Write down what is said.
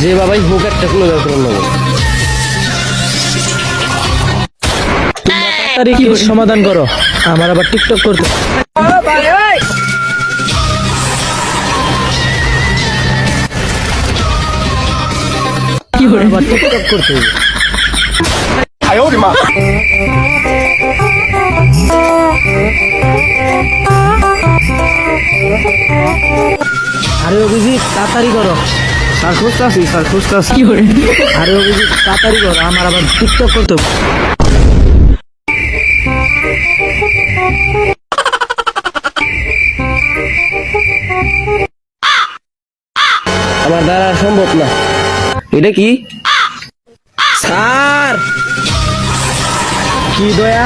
যে বাবাই হোক একটা কোনো ব্যাপার নেবো। তাড়াতাড়ি সমাধান করো, আমার আবার টিকটক করতে। কি করে আবার টিকটক করতে হবে? আরে অভিজিৎ তাড়াতাড়ি করো। স্যার খুঁজতেছি, স্যার খুঁজতেছি। কি করে? আরে অভিজিৎ তাড়াতাড়ি করো, আমার আবার টিকটক করতে হবে। আমার দ্বারা সম্ভব না। এটা কি? স্যার কি দয়া